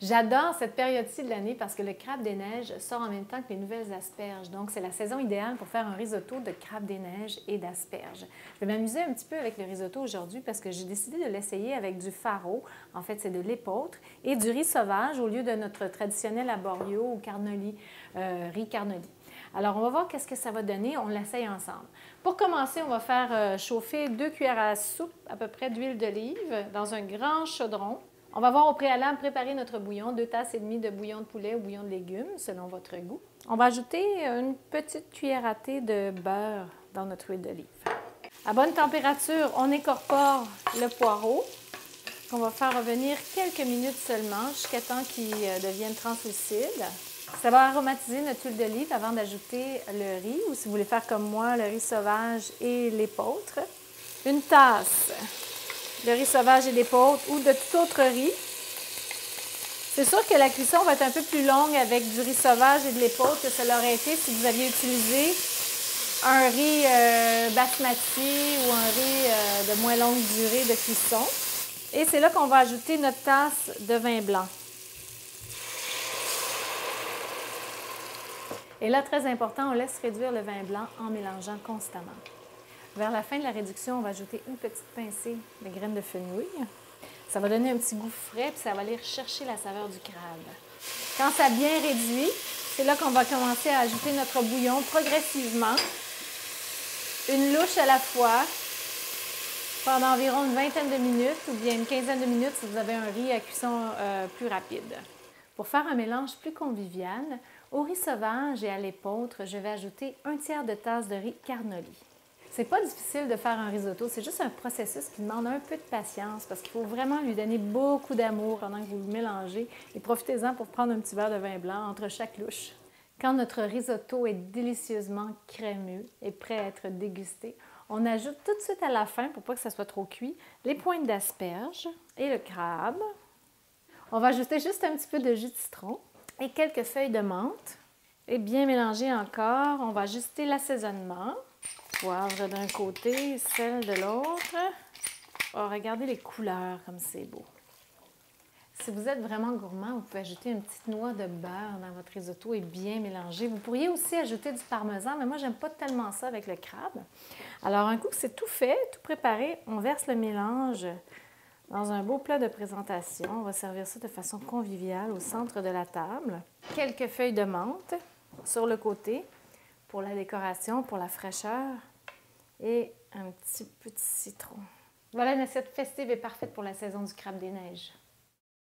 J'adore cette période-ci de l'année parce que le crabe des neiges sort en même temps que les nouvelles asperges. Donc, c'est la saison idéale pour faire un risotto de crabe des neiges et d'asperges. Je vais m'amuser un petit peu avec le risotto aujourd'hui parce que j'ai décidé de l'essayer avec du faro. En fait, c'est de l'épeautre et du riz sauvage au lieu de notre traditionnel arborio ou carnoli, riz carnoli. Alors, on va voir qu'est-ce que ça va donner. On l'essaye ensemble. Pour commencer, on va faire chauffer 2 cuillères à soupe à peu près d'huile d'olive dans un grand chaudron. On va voir au préalable préparer notre bouillon, 2 tasses et demie de bouillon de poulet ou bouillon de légumes, selon votre goût. On va ajouter une petite cuillère à thé de beurre dans notre huile d'olive. À bonne température, on incorpore le poireau qu'on va faire revenir quelques minutes seulement jusqu'à temps qu'il devienne translucide. Ça va aromatiser notre huile d'olive avant d'ajouter le riz ou si vous voulez faire comme moi, le riz sauvage et l'épeautre. Une tasse de riz sauvage et d'épeautre ou de tout autre riz. C'est sûr que la cuisson va être un peu plus longue avec du riz sauvage et de l'épeautre que ça l'aurait été si vous aviez utilisé un riz basmati ou un riz de moins longue durée de cuisson. Et c'est là qu'on va ajouter notre tasse de vin blanc. Et là, très important, on laisse réduire le vin blanc en mélangeant constamment. Vers la fin de la réduction, on va ajouter une petite pincée de graines de fenouil. Ça va donner un petit goût frais puis ça va aller chercher la saveur du crabe. Quand ça a bien réduit, c'est là qu'on va commencer à ajouter notre bouillon progressivement, une louche à la fois, pendant environ une vingtaine de minutes ou bien une quinzaine de minutes si vous avez un riz à cuisson plus rapide. Pour faire un mélange plus convivial, au riz sauvage et à l'épeautre, je vais ajouter 1/3 de tasse de riz carnoli. C'est pas difficile de faire un risotto, c'est juste un processus qui demande un peu de patience parce qu'il faut vraiment lui donner beaucoup d'amour pendant que vous le mélangez et profitez-en pour prendre un petit verre de vin blanc entre chaque louche. Quand notre risotto est délicieusement crémeux et prêt à être dégusté, on ajoute tout de suite à la fin, pour pas que ça soit trop cuit, les pointes d'asperges et le crabe. On va ajouter juste un petit peu de jus de citron et quelques feuilles de menthe. Et bien mélanger encore, on va ajuster l'assaisonnement. Poivre d'un côté, sel de l'autre. Oh, regardez les couleurs comme c'est beau. Si vous êtes vraiment gourmand, vous pouvez ajouter une petite noix de beurre dans votre risotto et bien mélanger. Vous pourriez aussi ajouter du parmesan, mais moi, j'aime pas tellement ça avec le crabe. Alors, un coup que c'est tout fait, tout préparé, on verse le mélange dans un beau plat de présentation. On va servir ça de façon conviviale au centre de la table. Quelques feuilles de menthe sur le côté pour la décoration, pour la fraîcheur. Et un petit peu de citron. Voilà, une assiette festive et parfaite pour la saison du crabe des neiges.